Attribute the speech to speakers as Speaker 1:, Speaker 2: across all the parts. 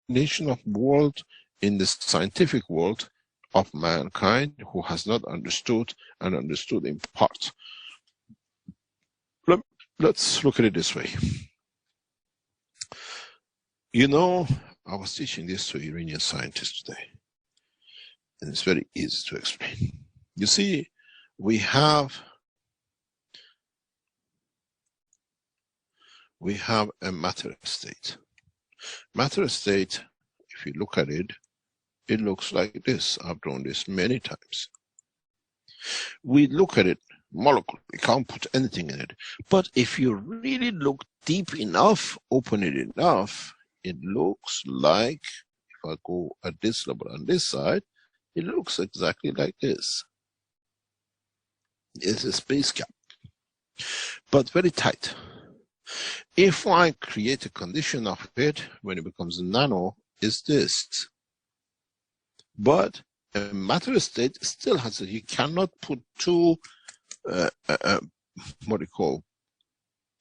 Speaker 1: imagination of world, in the scientific world of mankind who has not understood and understood in part. Let's look at it this way. You know, I was teaching this to Iranian scientists today, and it's very easy to explain. You see, we have a matter state. Matter state, if you look at it, it looks like this. I've drawn this many times. We look at it molecule, we can't put anything in it. But if you really look deep enough, open it enough, it looks like, if I go at this level on this side, it looks exactly like this. It's a space gap, but very tight. If I create a condition of it, when it becomes a nano, is this. But a matter state still has it. You cannot put two, what do you call,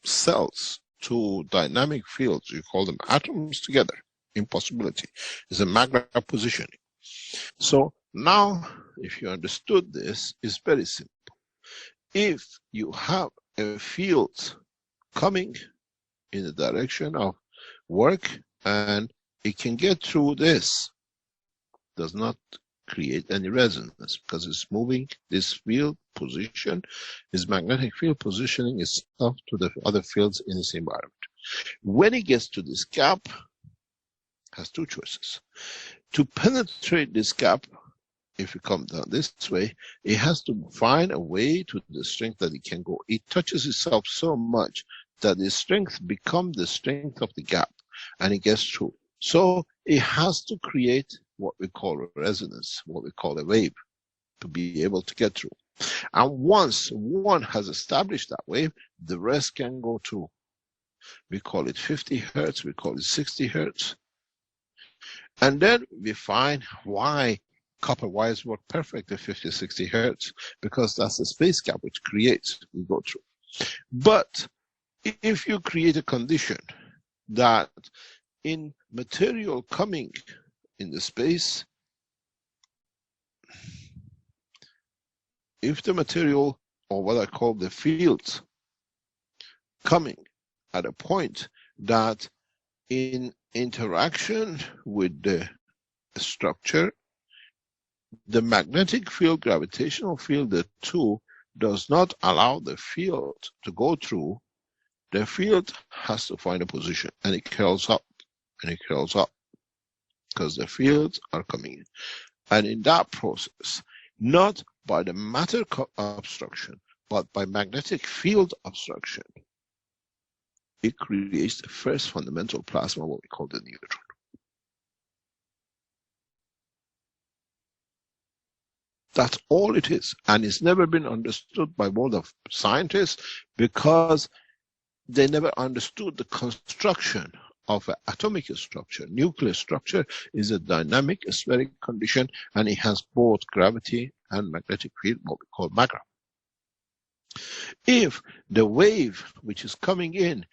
Speaker 1: cells, two dynamic fields, you call them atoms together. Impossibility. It's a magnet positioning. So now, if you understood this, it's very simple. If you have a field coming in the direction of work and it can get through this, does not create any resonance because it's moving. This field position, this magnetic field positioning itself to the other fields in its environment. When it gets to this gap, has two choices. To penetrate this gap, if you come down this way, it has to find a way to the strength that it can go. It touches itself so much that the strength becomes the strength of the gap and it gets through. So it has to create what we call a resonance, what we call a wave, to be able to get through. And once one has established that wave, the rest can go too. We call it 50 hertz, we call it 60 hertz. And then we find why copper wires work perfect at 50, 60 hertz, because that's the space gap which creates, we go through. But if you create a condition that in material coming in the space, if the material, or what I call the fields, coming at a point that in interaction with the structure, the magnetic field, gravitational field, the two, does not allow the field to go through, the field has to find a position, and it curls up, and it curls up, because the fields are coming in. And in that process, not by the matter obstruction, but by magnetic field obstruction, it creates the first fundamental plasma, what we call the neutron. That's all it is. And it's never been understood by world of scientists because they never understood the construction of an atomic structure. Nuclear structure is a dynamic spheric condition, and it has both gravity and magnetic field, what we call magra. If the wave which is coming in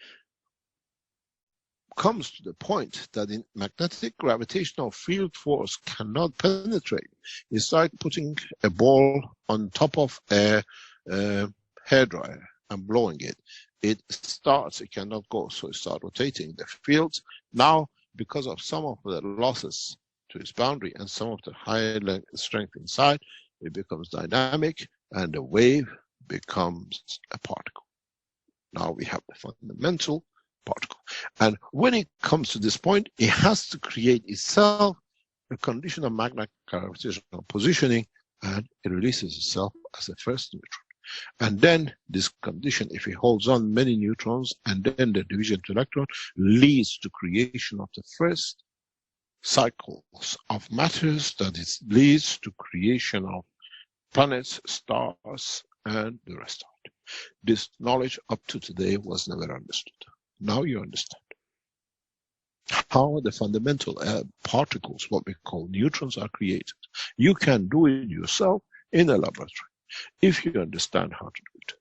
Speaker 1: comes to the point that the magnetic gravitational field force cannot penetrate, it's like putting a ball on top of a hairdryer and blowing it. It starts, it cannot go, so it starts rotating. The field now, because of some of the losses to its boundary and some of the higher strength inside, it becomes dynamic and the wave becomes a particle. Now we have the fundamental particle. And when it comes to this point, it has to create itself a condition of magnetic gravitational positioning, and it releases itself as the first neutron. And then this condition, if it holds on many neutrons and then the division to electron, leads to creation of the first cycles of matters, that is, leads to creation of planets, stars, and the rest of it. This knowledge up to today was never understood. Now you understand how the fundamental particles, what we call neutrons, are created. You can do it yourself in a laboratory if you understand how to do it.